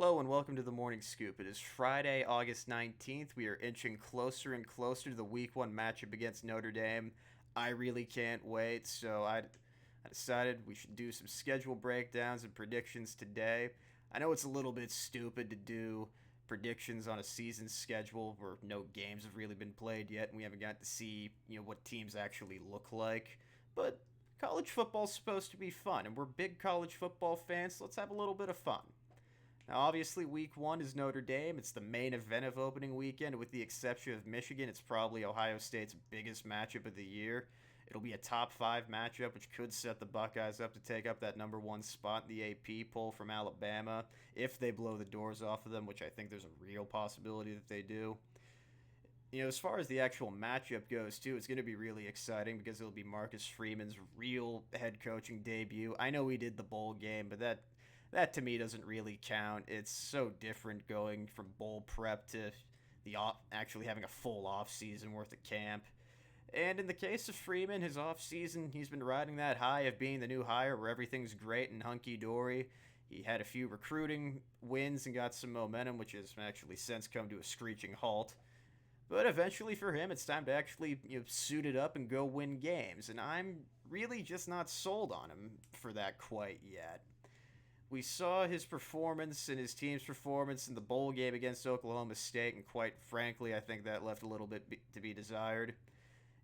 Hello and welcome to the Morning Scoop. It is Friday, August 19th. We are inching closer and closer to the week one matchup against Notre Dame. I really can't wait, so I decided we should do some schedule breakdowns and predictions today. I know it's a little bit stupid to do predictions on a season schedule where no games have really been played yet and we haven't got to see, what teams actually look like, but college football's supposed to be fun and we're big college football fans, so let's have a little bit of fun. Now, obviously, week one is Notre Dame. It's the main event of opening weekend. With the exception of Michigan, it's probably Ohio State's biggest matchup of the year. It'll be a top five matchup, which could set the Buckeyes up to take up that number one spot in the AP poll from Alabama if they blow the doors off of them, which I think there's a real possibility that they do. As far as the actual matchup goes, too, it's going to be really exciting because it'll be Marcus Freeman's real head coaching debut. I know he did the bowl game, but that to me doesn't really count. It's so different going from bowl prep to actually having a full off season worth of camp. And in the case of Freeman, his off season, he's been riding that high of being the new hire where everything's great and hunky dory. He had a few recruiting wins and got some momentum, which has actually since come to a screeching halt. But eventually for him, it's time to actually suit it up and go win games. And I'm really just not sold on him for that quite yet. We saw his performance and his team's performance in the bowl game against Oklahoma State, and quite frankly, I think that left a little bit to be desired.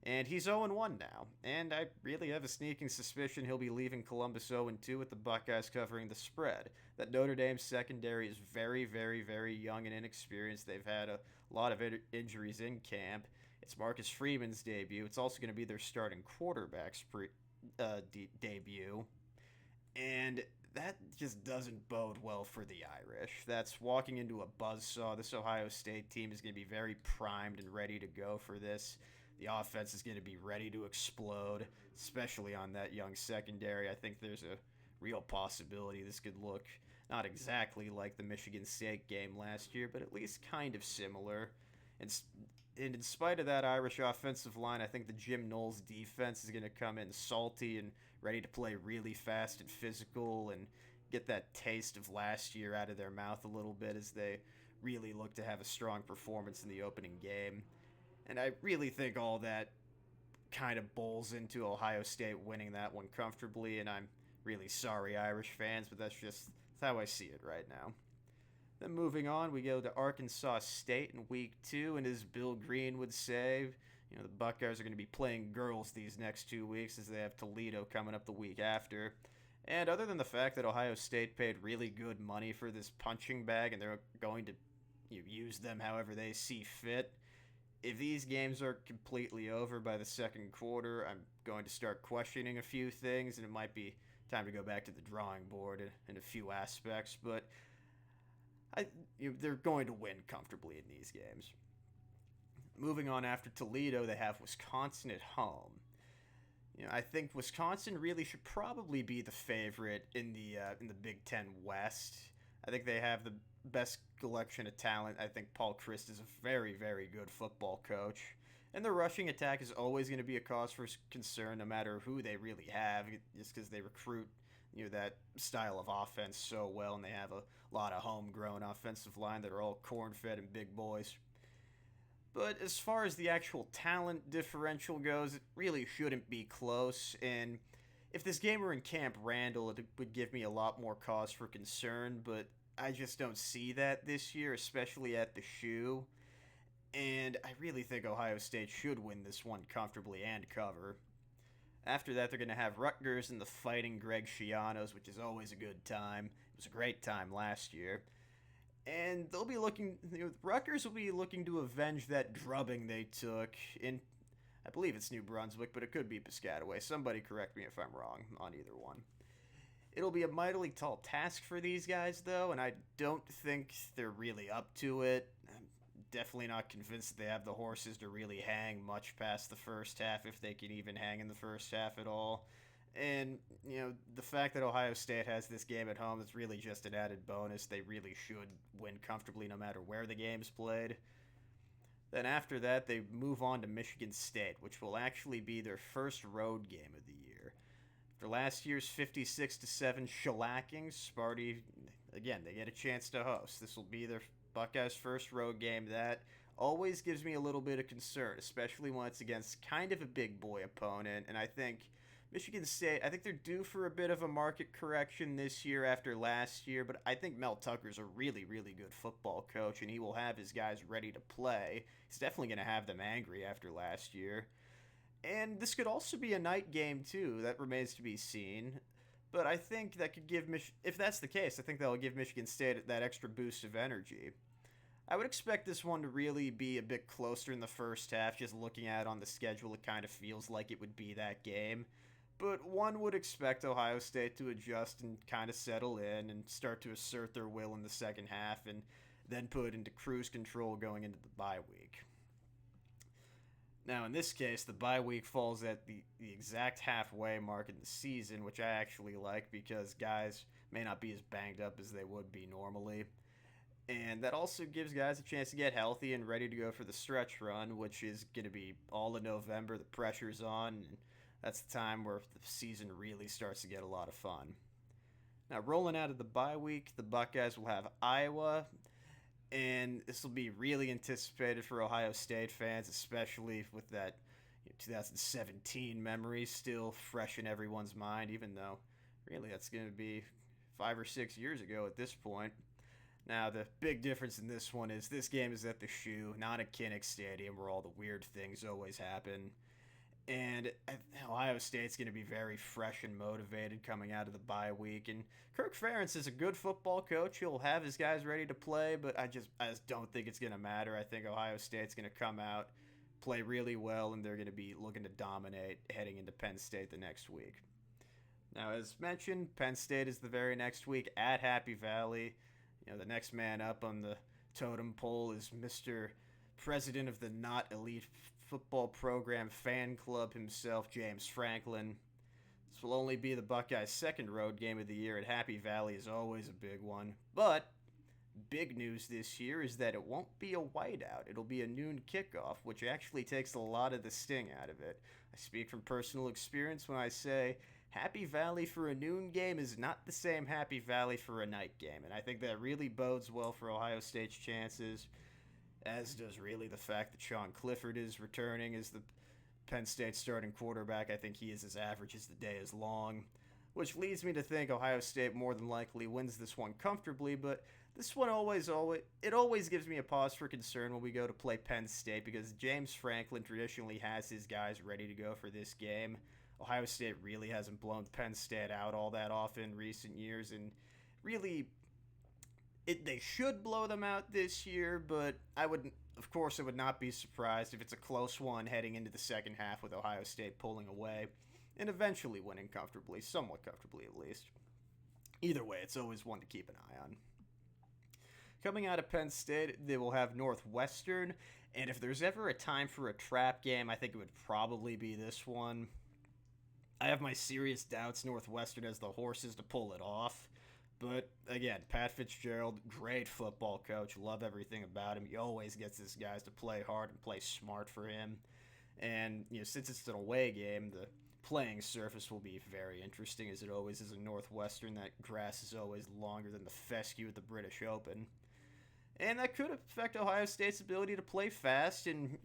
And he's 0-1 now, and I really have a sneaking suspicion he'll be leaving Columbus 0-2 with the Buckeyes covering the spread. That Notre Dame secondary is very, very, very young and inexperienced. They've had a lot of injuries in camp. It's Marcus Freeman's debut. It's also going to be their starting quarterback's debut. And that just doesn't bode well for the Irish. That's walking into a buzzsaw. This Ohio State team is going to be very primed and ready to go for this. The offense is going to be ready to explode, especially on that young secondary. I think there's a real possibility this could look not exactly like the Michigan State game last year, but at least kind of similar. And in spite of that Irish offensive line, I think the Jim Knowles defense is going to come in salty and ready to play really fast and physical and get that taste of last year out of their mouth a little bit as they really look to have a strong performance in the opening game. And I really think all that kind of bowls into Ohio State winning that one comfortably, and I'm really sorry, Irish fans, but that's how I see it right now. Then moving on, we go to Arkansas State in week two, and as Bill Green would say, the Buckeyes are going to be playing girls these next 2 weeks as they have Toledo coming up the week after. And other than the fact that Ohio State paid really good money for this punching bag and they're going to use them however they see fit, if these games are completely over by the second quarter, I'm going to start questioning a few things, and it might be time to go back to the drawing board in a few aspects, but they're going to win comfortably in these games. Moving on after Toledo, they have Wisconsin at home. I think Wisconsin really should probably be the favorite in the Big Ten West. I think they have the best collection of talent. I think Paul Chryst is a very, very good football coach. And the rushing attack is always going to be a cause for concern no matter who they really have, just because they recruit that style of offense so well, and they have a lot of homegrown offensive line that are all corn-fed and big boys. But as far as the actual talent differential goes, it really shouldn't be close, and if this game were in Camp Randall, it would give me a lot more cause for concern, but I just don't see that this year, especially at the shoe. And I really think Ohio State should win this one comfortably and cover. After that, they're going to have Rutgers and the Fighting Greg Schianos, which is always a good time. It was a great time last year. And they'll be Rutgers will be looking to avenge that drubbing they took in, I believe it's New Brunswick, but it could be Piscataway. Somebody correct me if I'm wrong on either one. It'll be a mightily tall task for these guys, though, and I don't think they're really up to it. I'm definitely not convinced that they have the horses to really hang much past the first half, if they can even hang in the first half at all. And, the fact that Ohio State has this game at home is really just an added bonus. They really should win comfortably no matter where the game's played. Then after that, they move on to Michigan State, which will actually be their first road game of the year. After last year's 56-7 shellacking, Sparty again, they get a chance to host. This will be their Buckeyes' first road game. That always gives me a little bit of concern, especially when it's against kind of a big boy opponent. And I think Michigan State, I think they're due for a bit of a market correction this year after last year, but I think Mel Tucker's a really, really good football coach, and he will have his guys ready to play. He's definitely going to have them angry after last year. And this could also be a night game, too. That remains to be seen. But I think that could give if that's the case, I think that'll give Michigan State that extra boost of energy. I would expect this one to really be a bit closer in the first half. Just looking at it on the schedule, it kind of feels like it would be that game. But one would expect Ohio State to adjust and kind of settle in and start to assert their will in the second half and then put into cruise control going into the bye week. Now, in this case, the bye week falls at the exact halfway mark in the season, which I actually like because guys may not be as banged up as they would be normally. And that also gives guys a chance to get healthy and ready to go for the stretch run, which is going to be all in November. The pressure's on, and that's the time where the season really starts to get a lot of fun. Now, rolling out of the bye week, the Buckeyes will have Iowa, and this will be really anticipated for Ohio State fans, especially with that 2017 memory still fresh in everyone's mind, even though really that's going to be 5 or 6 years ago at this point. Now, the big difference in this one is this game is at the Shoe, not at Kinnick Stadium, where all the weird things always happen. And Ohio State's going to be very fresh and motivated coming out of the bye week. And Kirk Ferentz is a good football coach. He'll have his guys ready to play, but I just don't think it's going to matter. I think Ohio State's going to come out, play really well, and they're going to be looking to dominate heading into Penn State the next week. Now, as mentioned, Penn State is the very next week at Happy Valley. The next man up on the totem pole is Mr. President of the Not Elite Football Program fan club himself, James Franklin. This will only be the Buckeyes' second road game of the year, and Happy Valley is always a big one. But big news this year is that it won't be a whiteout. It'll be a noon kickoff, which actually takes a lot of the sting out of it. I speak from personal experience when I say Happy Valley for a noon game is not the same Happy Valley for a night game, and I think that really bodes well for Ohio State's chances, as does really the fact that Sean Clifford is returning as the Penn State starting quarterback. I think he is as average as the day is long, which leads me to think Ohio State more than likely wins this one comfortably, but this one always gives me a pause for concern when we go to play Penn State because James Franklin traditionally has his guys ready to go for this game. Ohio State really hasn't blown Penn State out all that often in recent years, and really they should blow them out this year, but I would not be surprised if it's a close one heading into the second half with Ohio State pulling away and eventually winning comfortably, somewhat comfortably at least. Either way, it's always one to keep an eye on. Coming out of Penn State, they will have Northwestern, and if there's ever a time for a trap game, I think it would probably be this one. I have my serious doubts Northwestern has the horses to pull it off. But, again, Pat Fitzgerald, great football coach. Love everything about him. He always gets his guys to play hard and play smart for him. And, since it's an away game, the playing surface will be very interesting, as it always is in Northwestern. That grass is always longer than the fescue at the British Open. And that could affect Ohio State's ability to play fast and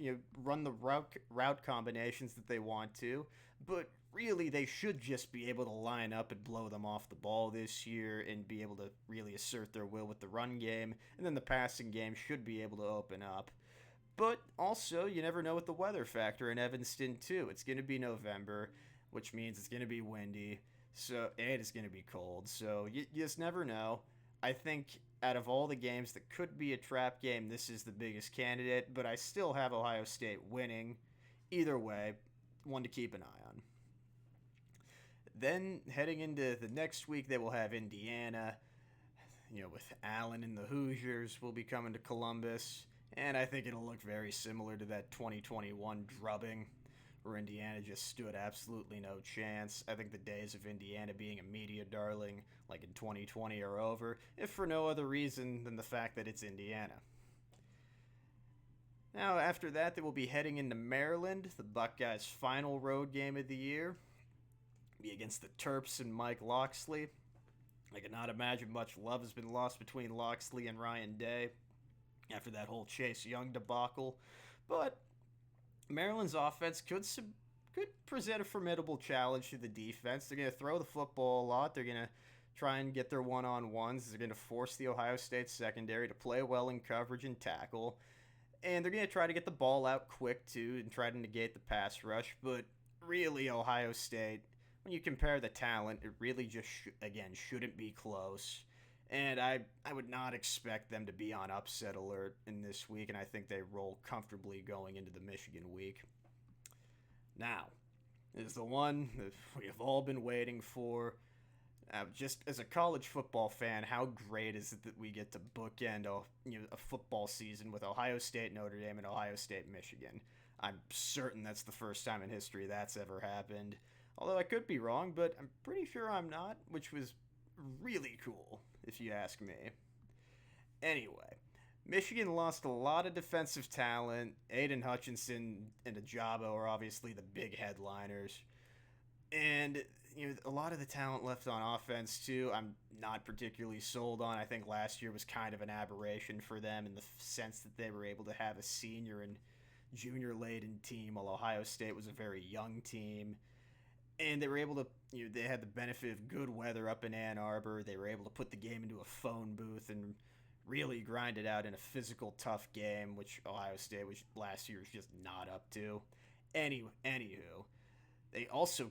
run the route combinations that they want to. But really, they should just be able to line up and blow them off the ball this year and be able to really assert their will with the run game. And then the passing game should be able to open up. But also, you never know with the weather factor in Evanston, too. It's going to be November, which means it's going to be windy, and it's going to be cold. So you just never know. I think out of all the games that could be a trap game, this is the biggest candidate, but I still have Ohio State winning. Either way, one to keep an eye on. Then, heading into the next week, they will have Indiana. With Allen and the Hoosiers will be coming to Columbus. And I think it'll look very similar to that 2021 drubbing, where Indiana just stood absolutely no chance. I think the days of Indiana being a media darling, like in 2020, are over, if for no other reason than the fact that it's Indiana. Now, after that, they will be heading into Maryland, the Buckeyes' final road game of the year. Be against the Terps and Mike Loxley. I cannot imagine much love has been lost between Loxley and Ryan Day after that whole Chase Young debacle. But Maryland's offense could present a formidable challenge to the defense. They're going to throw the football a lot. They're going to try and get their one-on-ones. They're going to force the Ohio State secondary to play well in coverage and tackle. And they're going to try to get the ball out quick, too, and try to negate the pass rush. But really, Ohio State, when you compare the talent, it really just, again, shouldn't be close. And I would not expect them to be on upset alert in this week, and I think they roll comfortably going into the Michigan week. Now, is the one that we have all been waiting for. Just as a college football fan, how great is it that we get to bookend a football season with Ohio State, Notre Dame, and Ohio State, Michigan? I'm certain that's the first time in history that's ever happened. Although I could be wrong, but I'm pretty sure I'm not, which was really cool, if you ask me. Anyway, Michigan lost a lot of defensive talent. Aiden Hutchinson and Ajabo are obviously the big headliners. And a lot of the talent left on offense too, I'm not particularly sold on. I think last year was kind of an aberration for them in the sense that they were able to have a senior and junior laden team, while Ohio State was a very young team. And they were able to, they had the benefit of good weather up in Ann Arbor. They were able to put the game into a phone booth and really grind it out in a physical, tough game, which Ohio State was last year was just not up to. Anywho, they also,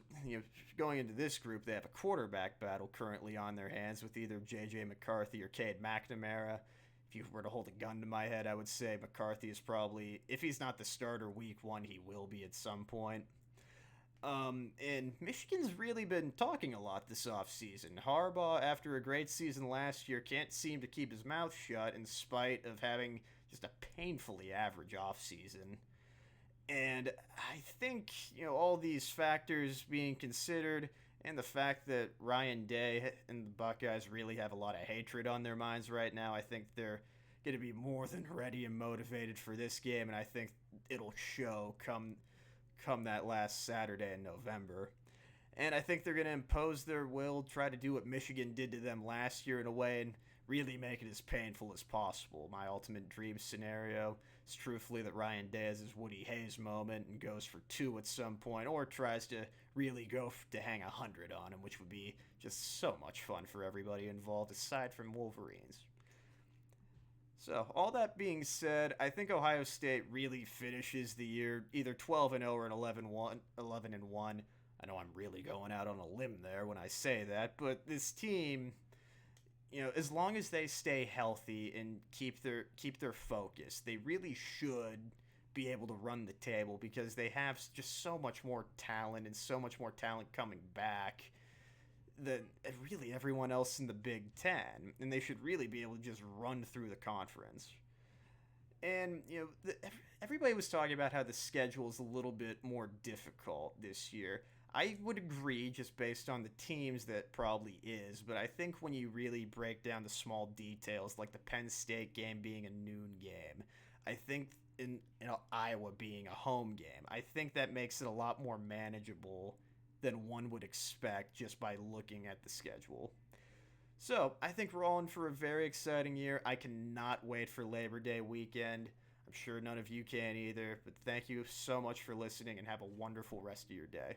going into this group, they have a quarterback battle currently on their hands with either J.J. McCarthy or Cade McNamara. If you were to hold a gun to my head, I would say McCarthy is probably, if he's not the starter week one, he will be at some point. And Michigan's really been talking a lot this offseason. Harbaugh, after a great season last year, can't seem to keep his mouth shut in spite of having just a painfully average offseason. And I think, all these factors being considered, and the fact that Ryan Day and the Buckeyes really have a lot of hatred on their minds right now, I think they're going to be more than ready and motivated for this game, and I think it'll show come that last Saturday in November. And I think they're going to impose their will, try to do what Michigan did to them last year in a way, and really make it as painful as possible. My ultimate dream scenario is truthfully that Ryan Day has his Woody Hayes moment and goes for 2 at some point, or tries to really go to hang 100 on him, which would be just so much fun for everybody involved, aside from Wolverines. So, all that being said, I think Ohio State really finishes the year either 12-0 or 11-1. I know I'm really going out on a limb there when I say that, but this team, as long as they stay healthy and keep their focus, they really should be able to run the table, because they have just so much more talent and so much more talent coming back than really everyone else in the Big Ten, and they should really be able to just run through the conference. And, everybody was talking about how the schedule is a little bit more difficult this year. I would agree, just based on the teams, that probably is, but I think when you really break down the small details, like the Penn State game being a noon game, I think in Iowa being a home game, I think that makes it a lot more manageable than one would expect just by looking at the schedule. So, I think we're all in for a very exciting year. I cannot wait for Labor Day weekend. I'm sure none of you can either, but thank you so much for listening, and have a wonderful rest of your day.